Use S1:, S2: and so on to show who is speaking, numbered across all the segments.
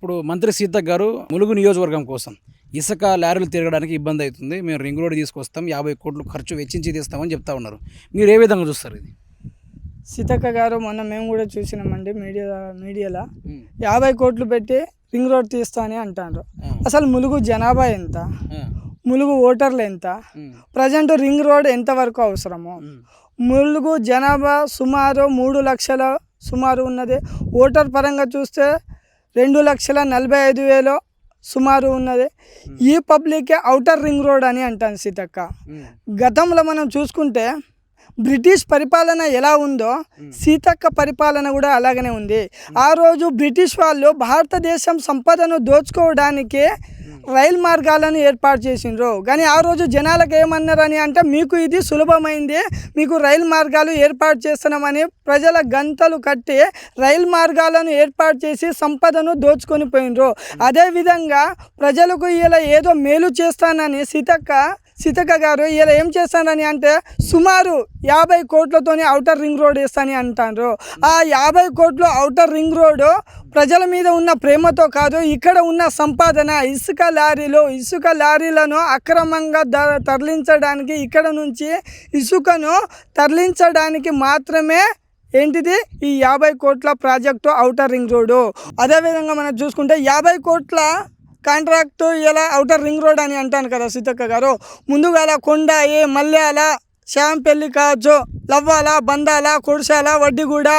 S1: ఇప్పుడు మంత్రి సీతక్క గారు ములుగు నియోజకవర్గం కోసం ఇసుక లారీలు తిరగడానికి ఇబ్బంది అవుతుంది, మేము రింగ్ రోడ్ తీసుకొస్తాం, 50 కోట్లు ఖర్చు వెచ్చించి తీస్తామని చెప్తా ఉన్నారు. మీరు ఏ విధంగా చూస్తారు ఇది?
S2: సీతక్క గారు మొన్న మేము కూడా చూసినామండి మీడియాలో 50 కోట్లు పెట్టి రింగ్ రోడ్ తీస్తా అని అంటారు. అసలు ములుగు జనాభా ఎంత, ములుగు ఓటర్లు ఎంత, ప్రజెంట్ రింగ్ రోడ్ ఎంతవరకు అవసరము, ములుగు జనాభా సుమారు 3 లక్షల సుమారు ఉన్నది. ఓటర్ పరంగా చూస్తే 2,45,000 సుమారు ఉన్నది. ఈ పబ్లికే ఔటర్ రింగ్ రోడ్ అని అంటాను సీతక్క. గతంలో మనం చూసుకుంటే బ్రిటిష్ పరిపాలన ఎలా ఉందో సీతక్క పరిపాలన కూడా అలాగనే ఉంది. ఆ రోజు బ్రిటిష్ వాళ్ళు భారతదేశం సంపదను దోచుకోవడానికి రైలు మార్గాలను ఏర్పాటు చేసిండ్రు. కానీ ఆ రోజు జనాలకు ఏమన్నారని అంటే, మీకు ఇది సులభమైంది, మీకు రైలు మార్గాలు ఏర్పాటు చేస్తున్నామని ప్రజల గంతలు కట్టి రైలు మార్గాలను ఏర్పాటు చేసి సంపదను దోచుకొని పోయినరు. అదేవిధంగా ప్రజలకు ఇలా ఏదో మేలు చేస్తానని సీతక్క గారు ఇలా ఏం చేస్తానని అంటే సుమారు 50 కోట్లతోని ఔటర్ రింగ్ రోడ్ వేస్తానని అంటారు. ఆ 50 కోట్లు ఔటర్ రింగ్ రోడ్డు ప్రజల మీద ఉన్న ప్రేమతో కాదు, ఇక్కడ ఉన్న సంపాదన ఇసుక లారీలను అక్రమంగా తరలించడానికి, ఇక్కడ నుంచి ఇసుకను తరలించడానికి మాత్రమే ఏంటిది ఈ 50 కోట్ల ప్రాజెక్టు ఔటర్ రింగ్ రోడ్డు. అదేవిధంగా మనం చూసుకుంటే 50 కోట్ల కాంట్రాక్టు ఇలా ఔటర్ రింగ్ రోడ్ అని అంటాను కదా సీతక్క గారు. ముందుగా కొండాయి, మల్యాల, శాంపెల్లి కావచ్చు, లవ్వాల, బందాల, కొడిశాల, వడ్డిగూడ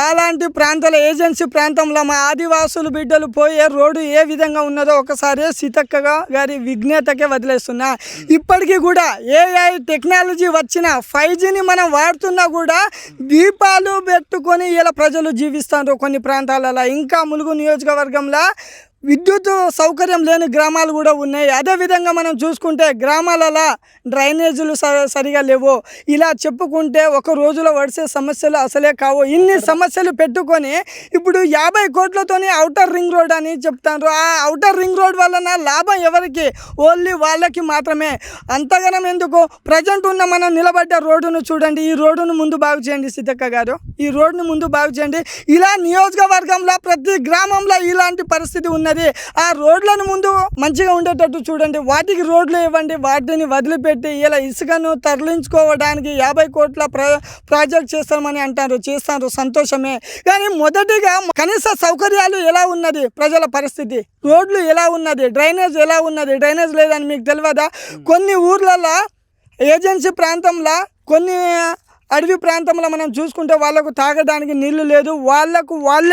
S2: అలాంటి ప్రాంతాల ఏజెన్సీ ప్రాంతంలో మా ఆదివాసులు బిడ్డలు పోయే రోడ్డు ఏ విధంగా ఉన్నదో ఒకసారి సీతక్క గారి విజ్ఞతకే వదిలేస్తున్నా. ఇప్పటికీ కూడా ఏఐ టెక్నాలజీ వచ్చిన 5Gని మనం వాడుతున్నా కూడా దీపాలు పెట్టుకొని ఇలా ప్రజలు జీవిస్తారు కొన్ని ప్రాంతాలలో. ఇంకా ములుగు నియోజకవర్గంలో విద్యుత్ సౌకర్యం లేని గ్రామాలు కూడా ఉన్నాయి. అదేవిధంగా మనం చూసుకుంటే గ్రామాలలో డ్రైనేజీలు సరిగా లేవు. ఇలా చెప్పుకుంటే ఒక రోజులో వడిసే సమస్యలు అసలే కావు. ఇన్ని సమస్యలు పెట్టుకొని ఇప్పుడు 50 కోట్లతోని ఔటర్ రింగ్ రోడ్ అని చెప్తారు. ఆ ఔటర్ రింగ్ రోడ్ వలన లాభం ఎవరికి? ఓన్లీ వాళ్ళకి మాత్రమే. అంతగానం ఎందుకు? ప్రజెంట్ ఉన్న మనం నిలబడ్డ రోడ్డును చూడండి. ఈ రోడ్డును ముందు బాగు చేయండి సీతక్క గారు, ఈ రోడ్డును ముందు బాగు చేయండి. ఇలా నియోజకవర్గంలో ప్రతి గ్రామంలో ఇలాంటి పరిస్థితి ఉన్నది. ఆ రోడ్లను ముందు మంచిగా ఉండేటట్టు చూడండి. వాటికి రోడ్లు ఇవ్వండి. వాటిని వదిలిపెట్టి ఇలా ఇసుకను తరలించుకోవడానికి 50 కోట్ల ప్రాజెక్ట్ చేస్తామని అంటారు. చేస్తారు, సంతోషమే. కానీ మొదటిగా కనీస సౌకర్యాలు ఎలా ఉన్నది, ప్రజల పరిస్థితి, రోడ్లు ఎలా ఉన్నది, డ్రైనేజ్ ఎలా ఉన్నది? డ్రైనేజ్ లేదని మీకు తెలియదా? కొన్ని ఊర్లలో ఏజెన్సీ ప్రాంతంలో, కొన్ని అడవి ప్రాంతంలో మనం చూసుకుంటే వాళ్ళకు తాగడానికి నీళ్లు లేదు. వాళ్ళే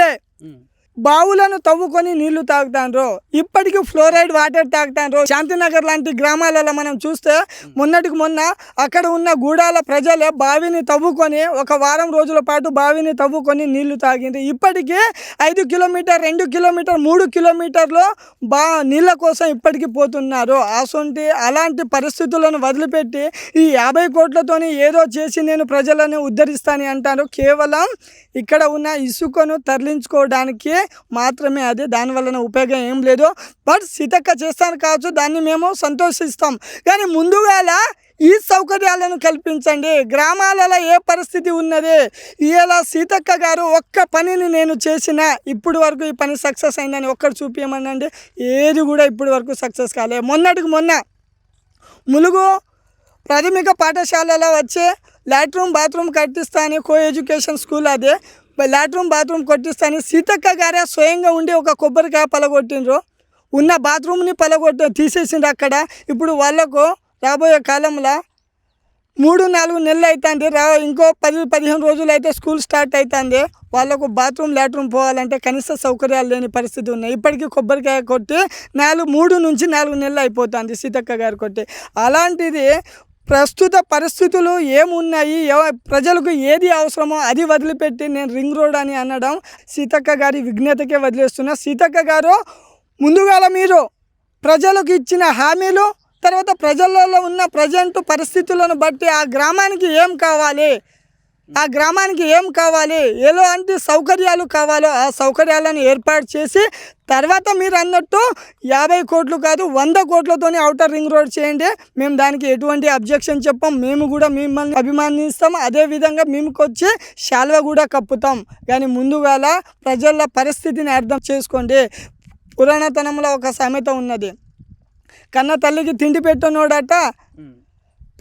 S2: బావులను తవ్వుకొని నీళ్లు తాగుతాండ్రు. ఇప్పటికీ ఫ్లోరైడ్ వాటర్ తాగుతాండ్రు. శాంతినగర్ లాంటి గ్రామాలలో మనం చూస్తే మొన్నటికి మొన్న అక్కడ ఉన్న గూడాల ప్రజలే బావిని తవ్వుకొని 1 వారం రోజుల పాటు బావిని తవ్వుకొని నీళ్లు తాగింది. ఇప్పటికీ 5 కిలోమీటర్, 2 కిలోమీటర్, 3 కిలోమీటర్లు నీళ్ళ కోసం ఇప్పటికీ పోతున్నారు. అలాంటి పరిస్థితులను వదిలిపెట్టి ఈ 50 కోట్లతోని ఏదో చేసి నేను ప్రజలను ఉద్ధరిస్తానని అంటాను. కేవలం ఇక్కడ ఉన్న ఇసుకను తరలించుకోవడానికి మాత్రమే. అది దానివలన ఉపయోగం ఏం లేదు. బట్ సీతక్క చేస్తాను కావచ్చు, దాన్ని మేము సంతోషిస్తాం. కానీ ముందుగా ఈ సౌకర్యాలను కల్పించండి. గ్రామాలలో ఏ పరిస్థితి ఉన్నది? ఇలా సీతక్క గారు ఒక్క పనిని నేను చేసిన ఇప్పటి వరకు ఈ పని సక్సెస్ అయిందని ఒక్కటి చూపించమనండి. ఏది కూడా ఇప్పటి వరకు సక్సెస్ కాలేదు. మొన్నటికి మొన్న ములుగు ప్రాథమిక పాఠశాలలో వచ్చి లాట్రూమ్ బాత్రూమ్ కట్టిస్తా అని కో ఎడ్యుకేషన్ స్కూల్, అదే లాట్రూమ్ బాత్రూమ్ కొట్టిస్తాను సీతక్క గారే స్వయంగా ఉండి ఒక కొబ్బరికాయ పలగొట్టిండ్రు. ఉన్న బాత్రూమ్ని తీసేసిండ్రు అక్కడ. ఇప్పుడు వాళ్ళకు రాబోయే కాలంలో 3-4 నెలలు అవుతుంది, ఇంకో 10-15 రోజులు అయితే స్కూల్ స్టార్ట్ అవుతుంది. వాళ్ళకు లాట్రూమ్ పోవాలంటే కనీస సౌకర్యాలు లేని పరిస్థితి ఉన్నాయి. ఇప్పటికీ కొబ్బరికాయ కొట్టి 3 నుంచి 4 నెలలు అయిపోతుంది సీతక్క గారు కొట్టి. అలాంటిది ప్రస్తుత పరిస్థితులు ఏమున్నాయి, ప్రజలకు ఏది అవసరమో అది వదిలిపెట్టి నేను రింగ్ రోడ్ అని అనడం సీతక్క గారి విజ్ఞతకే వదిలేస్తున్నా. సీతక్క గారు ముందుగా మీరు ప్రజలకు ఇచ్చిన హామీలు, తర్వాత ప్రజలలో ఉన్న ప్రజెంట్ పరిస్థితులను బట్టి ఆ గ్రామానికి ఏం కావాలి, ఎలాంటి సౌకర్యాలు కావాలో ఆ సౌకర్యాలను ఏర్పాటు చేసి తర్వాత మీరు అన్నట్టు 50 కోట్లు కాదు 100 కోట్లతోనే ఔటర్ రింగ్ రోడ్ చేయండి. మేము దానికి ఎటువంటి అబ్జెక్షన్ చెప్పాం. మేము కూడా మిమ్మల్ని అభిమానిస్తాం. అదేవిధంగా మేముకు వచ్చి శాల్వ కూడా కప్పుతాం. కానీ ముందుగా ప్రజల పరిస్థితిని అర్థం చేసుకోండి. పురాణతనంలో ఒక సామెత ఉన్నది, కన్న తల్లికి తిండి పెట్టనోడట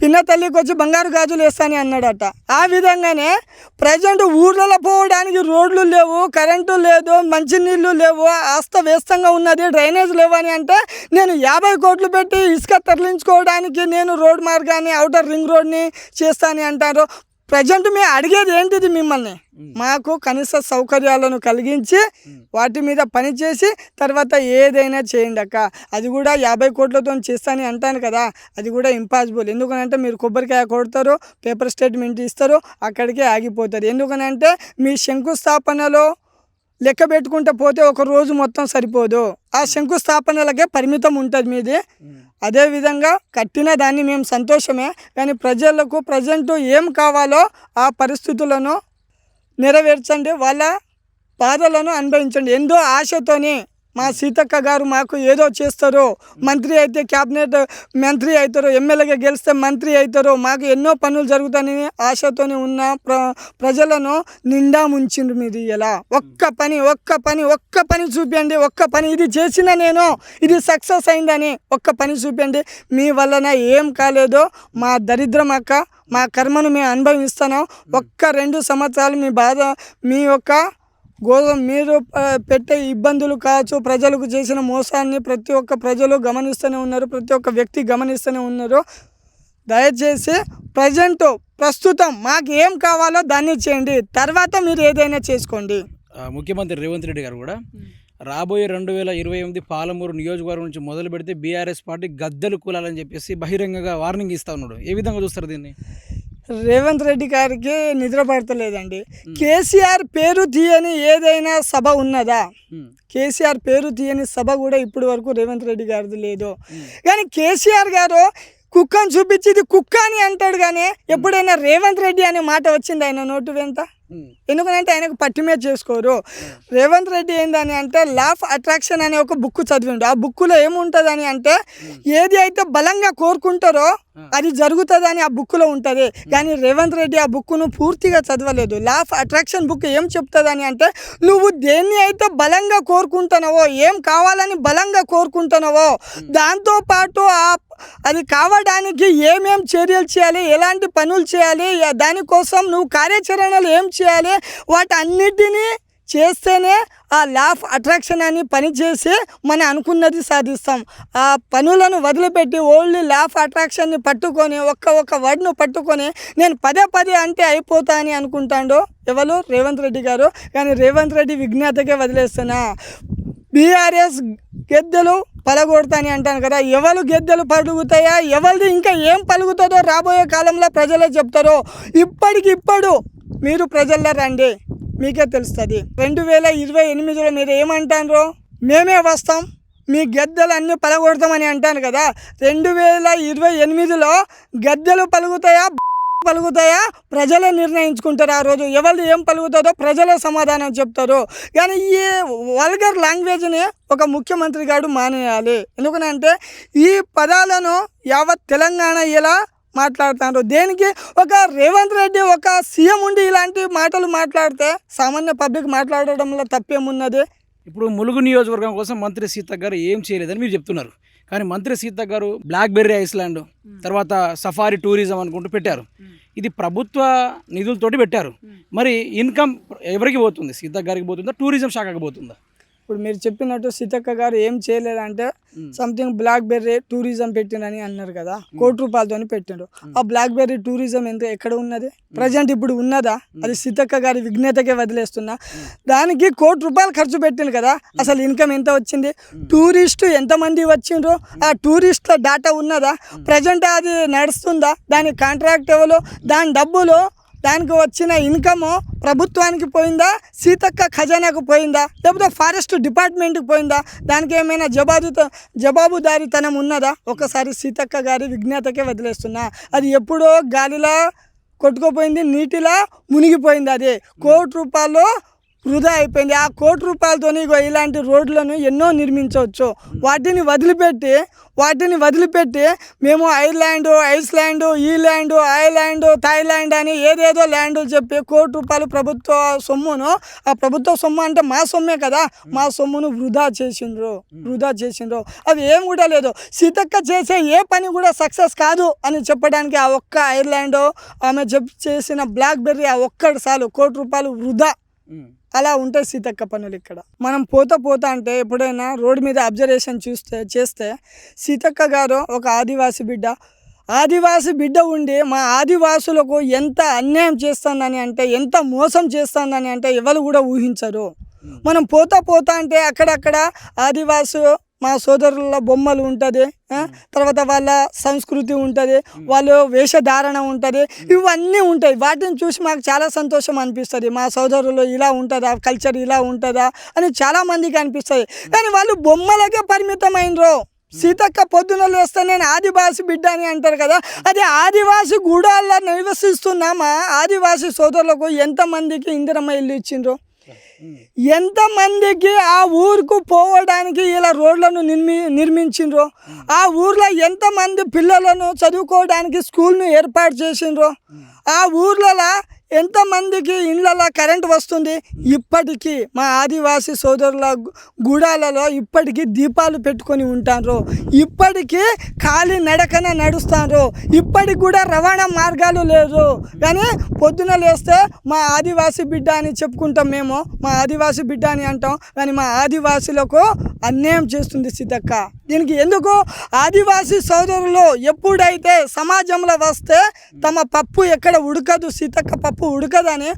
S2: పిన్న తల్లికి వచ్చి బంగారు గాజులు వేస్తాని అన్నాడట. ఆ విధంగానే ప్రజెంట్ ఊర్లలో పోవడానికి రోడ్లు లేవు, కరెంటు లేదు, మంచినీళ్ళు లేవు, అస్తవ్యస్తంగా ఉన్నది, డ్రైనేజ్ లేవు అని అంటే నేను 50 కోట్లు పెట్టి ఇసుక తరలించుకోవడానికి నేను రోడ్ మార్గాన్ని అవుటర్ రింగ్ రోడ్ని చేస్తానని అంటారు. ప్రజెంట్ మేము అడిగేది ఏంటిది మిమ్మల్ని, మాకు కనీస సౌకర్యాలను కలిగించి వాటి మీద పనిచేసి తర్వాత ఏదైనా చేయండి అక్క. అది కూడా 50 కోట్లతో చేస్తానని అంటాను కదా, అది కూడా ఇంపాసిబుల్. ఎందుకనంటే మీరు కొబ్బరికాయ కొడతారు, పేపర్ స్టేట్మెంట్ ఇస్తారు, అక్కడికే ఆగిపోతుంది. ఎందుకనంటే మీ శంకుస్థాపనలో లెక్క పెట్టుకుంటే పోతే ఒక రోజు మొత్తం సరిపోదు, ఆ శంకుస్థాపనలకే పరిమితం ఉంటుంది మీది. అదేవిధంగా కట్టిన దాన్ని మేము సంతోషమే, కానీ ప్రజలకు ప్రజెంట్ ఏం కావాలో ఆ పరిస్థితులను నెరవేర్చండి, వాళ్ళ బాధలను అనుభవించండి. ఎంతో ఆశతోని మా సీతక్క గారు మాకు ఏదో చేస్తారు, మంత్రి అయితే క్యాబినెట్ మంత్రి అవుతారు, ఎమ్మెల్యేగా గెలిస్తే మంత్రి అవుతారు, మాకు ఎన్నో పనులు జరుగుతాయని ఆశతోని ఉన్న ప్రజలను నిండా ముంచిండ్రు మీరు. ఇలా ఒక్క పని చూపించండి, ఒక్క పని ఇది చేసిన నేను ఇది సక్సెస్ అయిందని ఒక్క పని చూపించండి. మీ వలన ఏం కాలేదో మా దరిద్రం అక్క, మా కర్మను మేము అనుభవిస్తున్నాం. ఒక్క 2 సంవత్సరాలు మీ బాధ, మీ యొక్క మీరు పెట్టే ఇబ్బందులు కావచ్చు, ప్రజలకు చేసిన మోసాన్ని ప్రతి ఒక్క ప్రజలు గమనిస్తూనే ఉన్నారు, ప్రతి ఒక్క వ్యక్తి గమనిస్తూనే ఉన్నారు. దయచేసి ప్రస్తుతం మాకు ఏం కావాలో దాన్ని చేయండి, తర్వాత మీరు ఏదైనా చేసుకోండి.
S1: ముఖ్యమంత్రి రేవంత్ రెడ్డి గారు కూడా రాబోయే 2028 పాలమూరు నియోజకవర్గం నుంచి మొదలు పెడితే బీఆర్ఎస్ పార్టీ గద్దెలు కూలాలని చెప్పేసి బహిరంగంగా వార్నింగ్ ఇస్తా ఉన్నాడు. ఏ విధంగా చూస్తారు దీన్ని?
S2: రేవంత్ రెడ్డి గారికి నిద్ర పడతలేదండి. కేసీఆర్ పేరు తీయని ఏదైనా సభ ఉన్నదా? కేసీఆర్ పేరు తీయని సభ కూడా ఇప్పటి వరకు రేవంత్ రెడ్డి గారిది లేదు. కానీ కేసీఆర్ గారు కుక్కను చూపించి ఇది కుక్క అని అంటాడు, కానీ ఎప్పుడైనా రేవంత్ రెడ్డి అనే మాట వచ్చింది ఆయన నోటు వెంట? ఎందుకంటే ఆయనకు పట్టిమే చేసుకోరు. రేవంత్ రెడ్డి ఏందని అంటే లా ఆఫ్ అట్రాక్షన్ అనే ఒక బుక్ చదివిండు. ఆ బుక్లో ఏముంటుందని అంటే ఏది అయితే బలంగా కోరుకుంటారో అది జరుగుతుందని ఆ బుక్లో ఉంటుంది. కానీ రేవంత్ రెడ్డి ఆ బుక్ను పూర్తిగా చదవలేదు. లా ఆఫ్ అట్రాక్షన్ బుక్ ఏం చెప్తుందని అంటే నువ్వు దేన్ని అయితే బలంగా కోరుకుంటున్నావో, ఏం కావాలని బలంగా కోరుకుంటున్నావో దాంతోపాటు అది కావడానికి ఏమేం చర్యలు చేయాలి, ఎలాంటి పనులు చేయాలి, దానికోసం నువ్వు కార్యాచరణలు ఏం చేయాలి, వాటన్నిటినీ చేస్తేనే ఆ లా ఆఫ్ అట్రాక్షన్ అని పనిచేసి మనం అనుకున్నది సాధిస్తాం. ఆ పనులను వదిలిపెట్టి ఓన్లీ లా ఆఫ్ అట్రాక్షన్ని పట్టుకొని ఒక్క వర్డ్ను పట్టుకొని నేను పదే అంటే అయిపోతా అని అనుకుంటాడు ఎవరు? రేవంత్ రెడ్డి గారు. కానీ రేవంత్ రెడ్డి విజ్ఞతకే వదిలేస్తున్నా. బీఆర్ఎస్ గెద్దెలు పలగొడతాని అంటాను కదా, ఎవరు గెద్దెలు పలుగుతాయా, ఎవరిది ఇంకా ఏం పలుగుతుందో రాబోయే కాలంలో ప్రజలే చెప్తారో. ఇప్పటికిప్పుడు మీరు ప్రజల్లో రండి, మీకే తెలుస్తుంది. 2028లో మీరు ఏమంటారో మేమే వస్తాం, మీ గద్దెలు అన్నీ పలగొడతామని అంటాను కదా. 2028లో గద్దెలు పలుగుతాయా ప్రజలే నిర్ణయించుకుంటారు. ఆ రోజు ఎవరిది ఏం పలుగుతుందో ప్రజలే సమాధానం చెప్తారు. కానీ ఈ వల్గర్ లాంగ్వేజ్ని ఒక ముఖ్యమంత్రి గారు మానేయాలి. ఎందుకంటే ఈ పదాలను యావత్ తెలంగాణ ఇలా మాట్లాడుతున్నారు. దేనికి? ఒక రేవంత్ రెడ్డి ఒక సీఎం ఉండి ఇలాంటి మాటలు మాట్లాడితే సామాన్య పబ్లిక్ మాట్లాడడంలో తప్పేమున్నది?
S1: ఇప్పుడు ములుగు నియోజకవర్గం కోసం మంత్రి సీతక్క గారు ఏం చేయలేదని మీరు చెప్తున్నారు. కానీ మంత్రి సీతక్క గారు బ్లాక్బెర్రీ ఐస్లాండ్, తర్వాత సఫారీ టూరిజం అనుకుంటూ పెట్టారు. ఇది ప్రభుత్వ నిధులతోటి పెట్టారు. మరి ఇన్కమ్ ఎవరికి పోతుంది? సీతక్క గారికి పోతుందా, టూరిజం శాఖకి పోతుందా?
S2: ఇప్పుడు మీరు చెప్పినట్టు సీతక్క గారు ఏం చేయలేదంటే సంథింగ్ బ్లాక్బెర్రీ టూరిజం పెట్టినని అన్నారు కదా, ₹1 కోటితో పెట్టిండ్రు. ఆ బ్లాక్బెర్రీ టూరిజం ఎక్కడ ఉన్నది? ప్రజెంట్ ఇప్పుడు ఉన్నదా? అది సీతక్క గారి విఘ్నతకే వదిలేస్తున్నా. దానికి ₹1 కోటి ఖర్చు పెట్టింది కదా, అసలు ఇన్కమ్ ఎంత వచ్చింది? టూరిస్టు ఎంతమంది వచ్చిండ్రు? ఆ టూరిస్ట్ల డాటా ఉన్నదా? ప్రజెంట్ అది నడుస్తుందా? దాని కాంట్రాక్ట్ ఎవరు? దాని డబ్బులు, దానికి వచ్చిన ఇన్కమ్ ప్రభుత్వానికి పోయిందా, సీతక్క ఖజానాకు పోయిందా, లేకపోతే ఫారెస్ట్ డిపార్ట్మెంట్కి పోయిందా? దానికి ఏమైనా జవాబుదారీతనం ఉన్నదా? ఒకసారి సీతక్క గారి విజ్ఞతకే వదిలేస్తున్నా. అది ఎప్పుడో గాలిలా కొట్టుకుపోయింది, నీటిలా మునిగిపోయింది. అది ₹1 కోటి వృధా అయిపోయింది. ఆ ₹1,00,00,000తోని ఇగో ఇలాంటి రోడ్లను ఎన్నో నిర్మించవచ్చు. వాటిని వదిలిపెట్టి మేము ఐస్లాండ్ ఈ ల్యాండ్ థాయిలాండ్ అని ఏదేదో ల్యాండ్లు చెప్పి ₹1,00,00,000 ప్రభుత్వ సొమ్మును, ఆ ప్రభుత్వ సొమ్ము అంటే మా సొమ్మే కదా, మా సొమ్మును వృధా చేసిండ్రు. అది ఏం కూడా లేదు. సీతక్క చేసే ఏ పని కూడా సక్సెస్ కాదు అని చెప్పడానికి ఆ ఒక్క ఐర్లాండ్ ఆమె చేసిన బ్లాక్బెర్రీ ఆ ఒక్కటి చాలు, ₹1,00,00,000 వృధా. అలా ఉంటాయి సీతక్క పనులు ఇక్కడ. మనం పోతా అంటే ఎప్పుడైనా రోడ్డు మీద అబ్జర్వేషన్ చేస్తే సీతక్క గారు ఒక ఆదివాసి బిడ్డ ఉండి మా ఆదివాసులకు ఎంత అన్యాయం చేస్తుందని అంటే, ఎంత మోసం చేస్తుందని అంటే ఎవరు కూడా ఊహించరు. మనం పోతా అంటే అక్కడక్కడ ఆదివాసు మా సోదరుల బొమ్మలు ఉంటుంది, తర్వాత వాళ్ళ సంస్కృతి ఉంటుంది, వాళ్ళ వేషధారణ ఉంటుంది, ఇవన్నీ ఉంటాయి. వాటిని చూసి మాకు చాలా సంతోషం అనిపిస్తుంది. మా సోదరులు ఇలా ఉంటుందా, కల్చర్ ఇలా ఉంటుందా అని చాలామందికి అనిపిస్తుంది. కానీ వాళ్ళు బొమ్మలకే పరిమితమైనరు. సీతక్క పొద్దున లేస్తే నేను ఆదివాసి బిడ్డ అని అంటారు కదా, అదే ఆదివాసి గూడాల్లో నివసిస్తున్న మా ఆదివాసి సోదరులకు ఎంతమందికి ఇందిరమ్మ ఇల్లు ఇచ్చిండ్రు, ఎంతమందికి ఆ ఊరుకు పోవడానికి ఇలా రోడ్లను నిర్మించిండ్రు, ఆ ఊర్లో ఎంతమంది పిల్లలను చదువుకోవడానికి స్కూల్ను ఏర్పాటు చేసిండ్రు, ఆ ఊర్లలో ఎంతమందికి ఇళ్ళలో కరెంట్ వస్తుంది. ఇప్పటికీ మా ఆదివాసీ సోదరుల గూడాలలో ఇప్పటికీ దీపాలు పెట్టుకొని ఉంటారు, ఇప్పటికీ ఖాళీ నడకన నడుస్తారు, ఇప్పటికి కూడా రవాణా మార్గాలు లేదు. కానీ పొద్దున లేస్తే మా ఆదివాసీ బిడ్డ అని చెప్పుకుంటాం, మేము మా ఆదివాసీ బిడ్డ అని అంటాం. కానీ మా ఆదివాసులకు అన్యాయం చేస్తుంది సీతక్క. దీనికి ఎందుకు? ఆదివాసీ సోదరులు ఎప్పుడైతే సమాజంలో వస్తే తమ పప్పు ఎక్కడ ఉడకదు, సీతక్క పప్పు ఉడకదని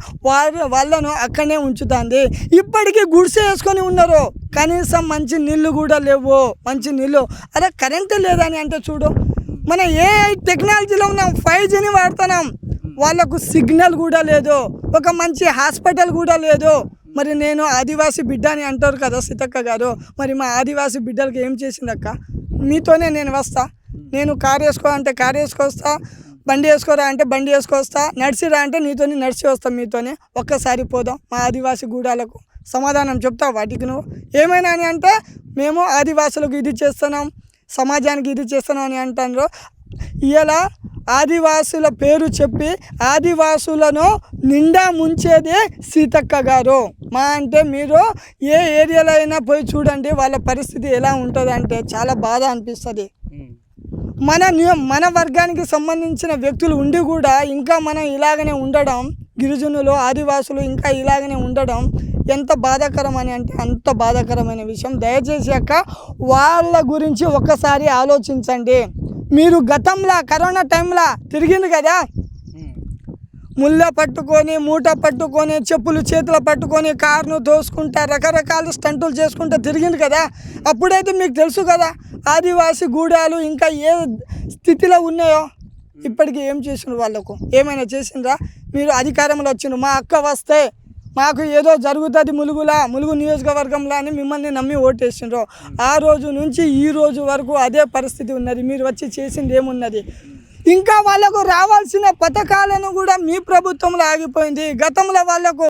S2: వాళ్ళను అక్కడనే ఉంచుతుంది. ఇప్పటికీ గుడిసె వేసుకొని ఉన్నారు, కనీసం మంచి నీళ్ళు కూడా లేవు. మంచి నీళ్ళు అదే కరెంటు లేదని అంటే చూడు, మన ఏ టెక్నాలజీలో ఉన్నాం, 5Gని వాడుతున్నాం, వాళ్ళకు సిగ్నల్ కూడా లేదు, ఒక మంచి హాస్పిటల్ కూడా లేదు. మరి నేను ఆదివాసీ బిడ్డ అని అంటారు కదా సీతక్క గారు, మరి మా ఆదివాసీ బిడ్డలకి ఏం చేసిందక్క? మీతోనే నేను వస్తా, నేను కారు వేసుకో అంటే కారు వేసుకొస్తా, బండి వేసుకోరా అంటే బండి వేసుకొస్తా, నడిచిరా అంటే నీతోని నడిచి వస్తాం, మీతోనే ఒక్కసారి పోదాం మా ఆదివాసీ గూడాలకు, సమాధానం చెప్తా వాటికి నువ్వు ఏమైనా అని అంటే మేము ఆదివాసులకు ఇది చేస్తున్నాం, సమాజానికి ఇది చేస్తున్నాం అని అంటారు. ఇలా ఆదివాసుల పేరు చెప్పి ఆదివాసులను నిండా ముంచేది సీతక్క గారు. మా అంటే మీరు ఏ ఏరియాలో అయినా పోయి చూడండి, వాళ్ళ పరిస్థితి ఎలా ఉంటుంది అంటే చాలా బాధ అనిపిస్తుంది. మన వర్గానికి సంబంధించిన వ్యక్తులు ఉండి కూడా ఇంకా మనం ఇలాగనే ఉండడం, గిరిజనులు ఆదివాసులు ఇంకా ఇలాగనే ఉండడం ఎంత బాధాకరం అని అంటే అంత బాధాకరమైన విషయం. దయచేసి అక్క వాళ్ళ గురించి ఒక్కసారి ఆలోచించండి. మీరు గతంలో కరోనా టైంలో తిరిగింది కదా, ముళ్ళ పట్టుకొని మూట పట్టుకొని చెప్పులు చేతులు పట్టుకొని కారును దోసుకుంటా రకరకాల స్టంటులు చేసుకుంటూ తిరిగింది కదా, అప్పుడైతే మీకు తెలుసు కదా ఆదివాసీ గూడాలు ఇంకా ఏ స్థితిలో ఉన్నాయో. ఇప్పటికీ ఏం చేసిండ్రు? వాళ్ళకు ఏమైనా చేసిండ్రా? మీరు అధికారంలో వచ్చిండ్రు, మా అక్క వస్తే మాకు ఏదో జరుగుతుంది ములుగు నియోజకవర్గంలో అని మిమ్మల్ని నమ్మి ఓటేసిండ్రు. ఆ రోజు నుంచి ఈ రోజు వరకు అదే పరిస్థితి ఉన్నది. మీరు వచ్చి చేసింది ఏమున్నది? ఇంకా వాళ్ళకు రావాల్సిన పథకాలను కూడా మీ ప్రభుత్వంలో ఆగిపోయింది. గతంలో వాళ్ళకు